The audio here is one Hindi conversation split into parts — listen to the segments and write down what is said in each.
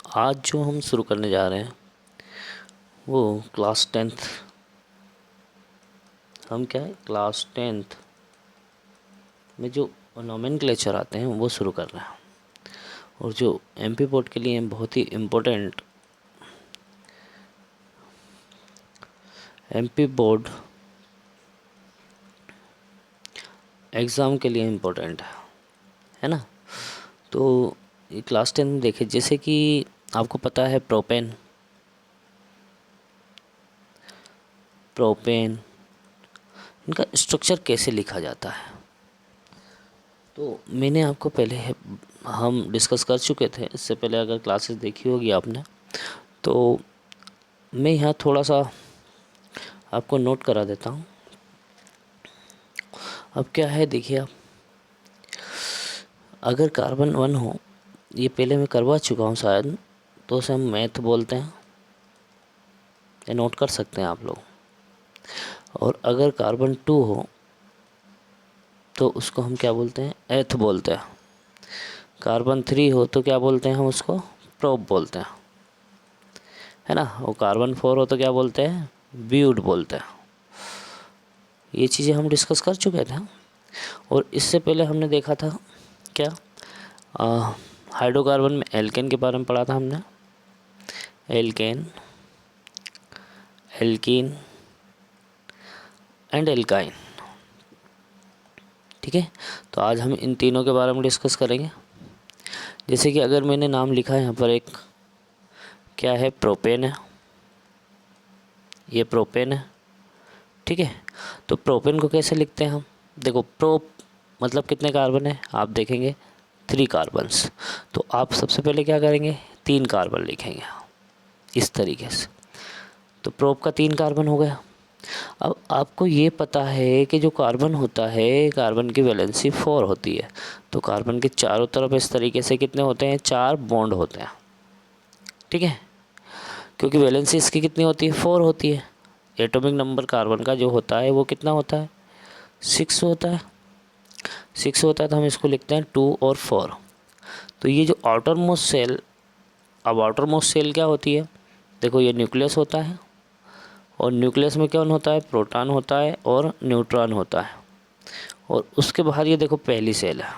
आज जो हम शुरू करने जा रहे हैं वो क्लास 10th। हम क्या है, क्लास 10th में जो नोमेनक्लेचर आते हैं वो शुरू कर रहे हैं। और जो एमपी बोर्ड के लिए बहुत ही इम्पोर्टेंट एमपी बोर्ड एग्ज़ाम के लिए इम्पोर्टेंट है ना। तो ये क्लास 10 में देखे, जैसे कि आपको पता है प्रोपेन इनका स्ट्रक्चर कैसे लिखा जाता है। तो मैंने आपको पहले हम डिस्कस कर चुके थे, इससे पहले अगर क्लासेस देखी होगी आपने, तो मैं यहाँ थोड़ा सा आपको नोट करा देता हूँ। अब क्या है, देखिए आप, अगर कार्बन 1 हो, ये पहले मैं करवा चुका हूँ शायद, तो उसे हम मैथ बोलते हैं, ये नोट कर सकते हैं आप लोग। और अगर कार्बन 2 हो तो उसको हम क्या बोलते हैं, एथ बोलते हैं। कार्बन 3 हो तो क्या बोलते हैं हम उसको, प्रोप बोलते हैं, है ना। और कार्बन 4 हो तो क्या बोलते हैं, ब्यूट बोलते हैं। ये चीज़ें हम डिस्कस कर चुके थे। और इससे पहले हमने देखा था क्या, हाइड्रोकार्बन में एल्केन के बारे में पढ़ा था हमने, एल्केन, एल्कीन एंड एल्काइन। ठीक है, तो आज हम इन तीनों के बारे में डिस्कस करेंगे। जैसे कि अगर मैंने नाम लिखा है यहाँ पर, एक क्या है, प्रोपेन है, ये प्रोपेन है। ठीक है, तो प्रोपेन को कैसे लिखते हैं हम, देखो प्रोप मतलब कितने कार्बन है, आप देखेंगे 3 कार्बन्स। तो आप सबसे पहले क्या करेंगे, 3 कार्बन लिखेंगे इस तरीके से। तो प्रोप का 3 कार्बन हो गया। अब आपको ये पता है कि जो कार्बन होता है, कार्बन की वैलेंसी 4 होती है। तो कार्बन के चारों तरफ इस तरीके से कितने होते हैं, 4 बॉन्ड होते हैं। ठीक है, क्योंकि वैलेंसी इसकी कितनी होती है, 4 होती है। एटॉमिक नंबर कार्बन का जो होता है वो कितना होता है, 6 होता है। 6 होता है, तो हम इसको लिखते हैं 2 और 4। तो ये जो आउटर मोस्ट सेल, अब आउटर मोस्ट सेल क्या होती है, देखो ये न्यूक्लियस होता है, और न्यूक्लियस में कौन होता है, प्रोटॉन होता है और न्यूट्रॉन होता है। और उसके बाहर ये देखो पहली सेल है,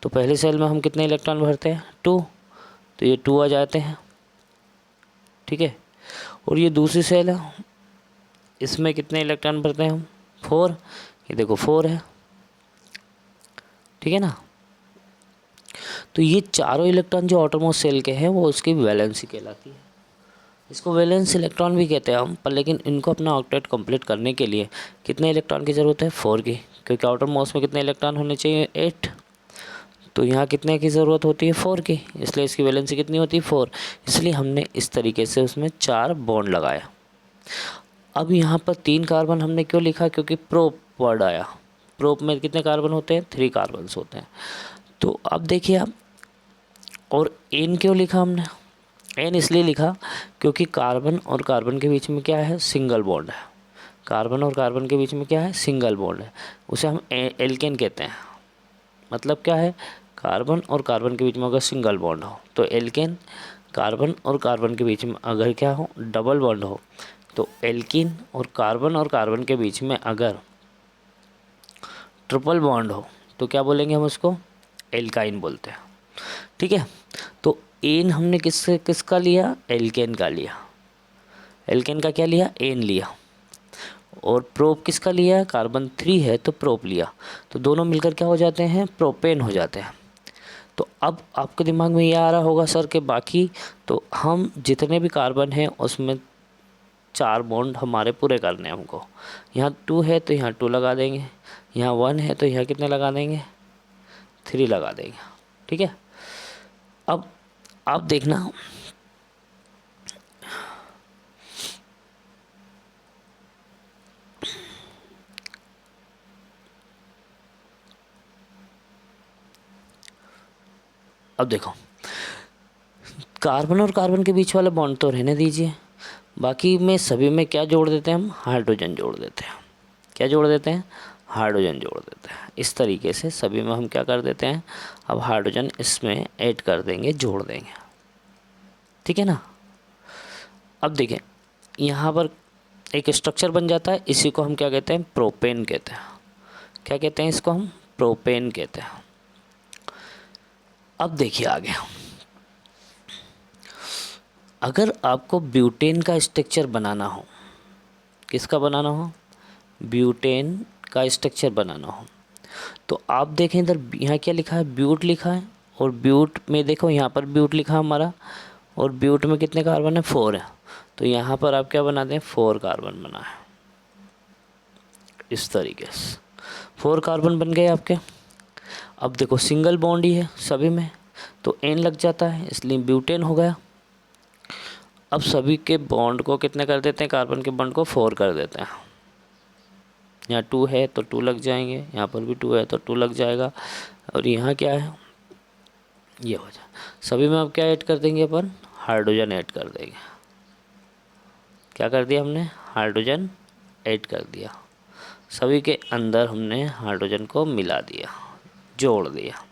तो पहली सेल में हम कितने इलेक्ट्रॉन भरते हैं, 2, तो ये 2 आ जाते हैं। ठीक है, और ये दूसरी सेल है, इसमें कितने इलेक्ट्रॉन भरते हैं हम, 4, ये देखो 4 है। ठीक है ना, तो ये चारों इलेक्ट्रॉन जो आउटरमोस्ट सेल के हैं वो उसकी वैलेंसी कहलाती है। इसको वैलेंस इलेक्ट्रॉन भी कहते हैं हम, पर लेकिन इनको अपना ऑक्टेट कंप्लीट करने के लिए कितने इलेक्ट्रॉन की ज़रूरत है, 4 की, क्योंकि आउटर मोस्ट में कितने इलेक्ट्रॉन होने चाहिए, 8। तो यहाँ कितने की ज़रूरत होती है, 4 की, इसलिए इसकी वैलेंसी कितनी होती है, 4। इसलिए हमने इस तरीके से उसमें 4 बॉन्ड लगाया। अब यहाँ पर 3 कार्बन हमने क्यों लिखा, क्योंकि प्रोप वर्ड आया। प्रोप में कितने कार्बन होते हैं, 3 कार्बन होते हैं। तो अब देखिए आप, और एन क्यों लिखा हमने, एन इसलिए लिखा क्योंकि कार्बन और कार्बन के बीच में क्या है, सिंगल बॉन्ड है। कार्बन और कार्बन के बीच में क्या है, सिंगल बॉन्ड है, उसे हम एल्केन कहते हैं। मतलब क्या है, कार्बन और कार्बन के बीच में अगर सिंगल बॉन्ड हो तो एल्केन, कार्बन और कार्बन के बीच में अगर क्या हो, डबल बॉन्ड हो तो एल्कीन, और कार्बन के बीच में अगर ट्रिपल बॉन्ड हो तो क्या बोलेंगे हम उसको, एल्काइन बोलते हैं। ठीक है, तो एन हमने किसका लिया, एल्केन का लिया। एल्केन का क्या लिया, एन लिया। और प्रोप किसका लिया, कार्बन 3 है तो प्रोप लिया। तो दोनों मिलकर क्या हो जाते हैं, प्रोपेन हो जाते हैं। तो अब आपके दिमाग में ये आ रहा होगा सर के बाकी, तो हम जितने भी कार्बन हैं उसमें 4 बॉन्ड हमारे पूरे करने हैं हमको। यहाँ 2 है तो यहाँ 2 लगा देंगे, यहाँ 1 है तो यहाँ कितने लगा देंगे, 3 लगा देंगे। ठीक है, अब आप देखना, अब देखो, कार्बन और कार्बन के बीच वाला बॉन्ड तो रहने दीजिए, बाकी में सभी में क्या जोड़ देते हैं हम, हाइड्रोजन जोड़ देते हैं। क्या जोड़ देते हैं, हाइड्रोजन जोड़ देते हैं। इस तरीके से सभी में हम क्या कर देते हैं, अब हाइड्रोजन इसमें ऐड कर देंगे, जोड़ देंगे। ठीक है ना। अब देखें यहाँ पर एक स्ट्रक्चर बन जाता है, इसी को हम क्या कहते हैं, प्रोपेन कहते हैं। क्या कहते हैं इसको हम, प्रोपेन कहते हैं। अब देखिए आगे, अगर आपको ब्यूटेन का स्ट्रक्चर बनाना हो, किसका बनाना हो, ब्यूटेन का स्ट्रक्चर बनाना हो, तो आप देखें इधर यहाँ क्या लिखा है, ब्यूट लिखा है, और ब्यूट में देखो यहाँ पर ब्यूट लिखा हमारा, और ब्यूट में कितने कार्बन है, 4 है। तो यहाँ पर आप क्या बना दें, 4 कार्बन बना है, इस तरीके से 4 कार्बन बन गए आपके। अब देखो सिंगल बॉन्ड ही है सभी में, तो एन लग जाता है, इसलिए ब्यूटेन हो गया। अब सभी के बॉन्ड को कितने कर देते हैं, कार्बन के बॉन्ड को 4 कर देते हैं। यहाँ 2 है तो 2 लग जाएंगे, यहाँ पर भी 2 है तो 2 लग जाएगा, और यहाँ क्या है, ये हो जाए। सभी में अब क्या ऐड कर देंगे अपन, हाइड्रोजन ऐड कर देंगे। क्या कर दिया हमने, हाइड्रोजन ऐड कर दिया, सभी के अंदर हमने हाइड्रोजन को मिला दिया, जोड़ दिया।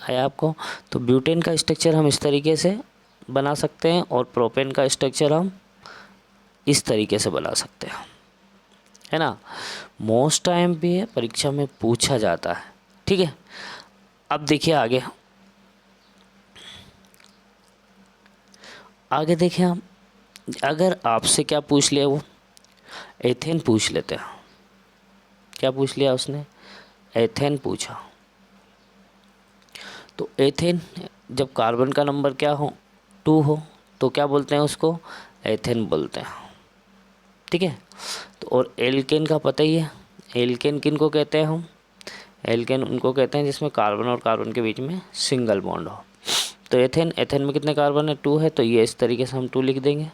आया आपको। तो ब्यूटेन का स्ट्रक्चर हम इस तरीके से बना सकते हैं, और प्रोपेन का स्ट्रक्चर हम इस तरीके से बना सकते हैं, है ना। मोस्ट टाइम पे ये परीक्षा में पूछा जाता है, ठीक है। अब देखिए आगे, आगे देखिए हम, अगर आपसे क्या पूछ लिया, वो एथेन पूछ लेते हैं। क्या पूछ लिया उसने, एथेन पूछा। तो एथेन जब कार्बन का नंबर क्या हो, 2 हो, तो क्या बोलते हैं उसको, एथेन बोलते हैं, ठीक है। तो और एल्केन का पता ही है, एल्केन किन को कहते हैं हम, एल्केन उनको कहते हैं जिसमें कार्बन और कार्बन के बीच में सिंगल बॉन्ड हो। तो एथेन, एथेन में कितने कार्बन है, 2 है, तो ये इस तरीके से हम 2 लिख देंगे।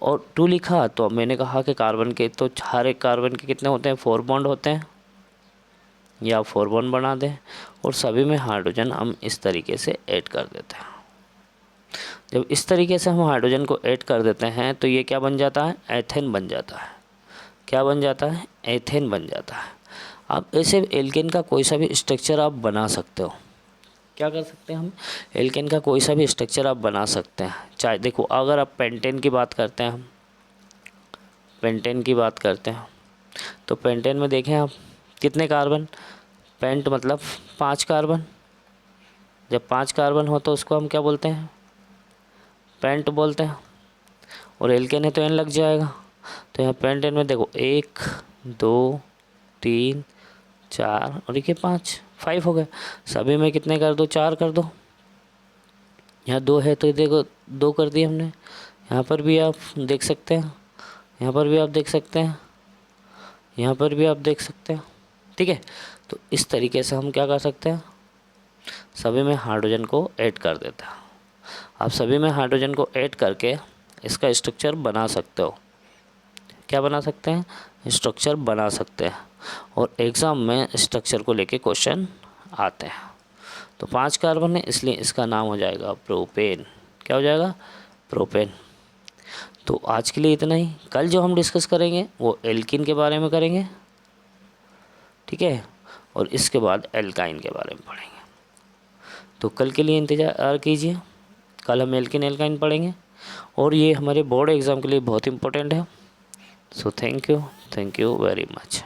और 2 लिखा तो मैंने कहा कि कार्बन के तो हर एक कार्बन के कितने होते हैं, 4 बॉन्ड होते हैं, या 4 बॉन्ड बना दें, और सभी में हाइड्रोजन हम इस तरीके से ऐड कर देते हैं। जब इस तरीके से हम हाइड्रोजन को ऐड कर देते हैं तो ये क्या बन जाता है, एथेन बन जाता है। क्या बन जाता है, एथेन बन जाता है। अब ऐसे एल्केन का कोई सा भी स्ट्रक्चर आप बना सकते हो। क्या कर सकते हैं हम, एल्केन का कोई सा भी स्ट्रक्चर आप बना सकते हैं। चाहे देखो अगर आप पेंटेन की बात करते हैं, हम पेंटेन की बात करते हैं, तो पेंटेन में देखें आप कितने कार्बन, पेंट मतलब 5 कार्बन। जब 5 कार्बन हो तो उसको हम क्या बोलते हैं, पेंट बोलते हैं। और एल्केन है तो एन लग जाएगा। तो यहाँ पेंटेन में देखो 1 2 3 4 और ये 5 हो गए। सभी में कितने कर दो, 4 कर दो। यहाँ 2 है तो देखो 2 कर दिए हमने। यहाँ पर भी आप देख सकते हैं, यहाँ पर भी आप देख सकते हैं, यहाँ पर भी आप देख सकते हैं, ठीक है। तो इस तरीके से हम क्या कर सकते हैं, सभी में हाइड्रोजन को ऐड कर देते हैं। आप सभी में हाइड्रोजन को ऐड करके इसका स्ट्रक्चर बना सकते हो। क्या बना सकते हैं, स्ट्रक्चर बना सकते हैं। और एग्ज़ाम में स्ट्रक्चर को लेके क्वेश्चन आते हैं। तो 5 कार्बन है इसलिए इसका नाम हो जाएगा प्रोपेन। क्या हो जाएगा, प्रोपेन। तो आज के लिए इतना ही। कल जो हम डिस्कस करेंगे वो एल्किन के बारे में करेंगे, ठीक है, और इसके बाद एल्काइन के बारे में पढ़ेंगे। तो कल के लिए इंतज़ार कीजिए, कल हम एल्किन एल्काइन पढ़ेंगे, और ये हमारे बोर्ड एग्ज़ाम के लिए बहुत इंपॉर्टेंट है। So thank you very much.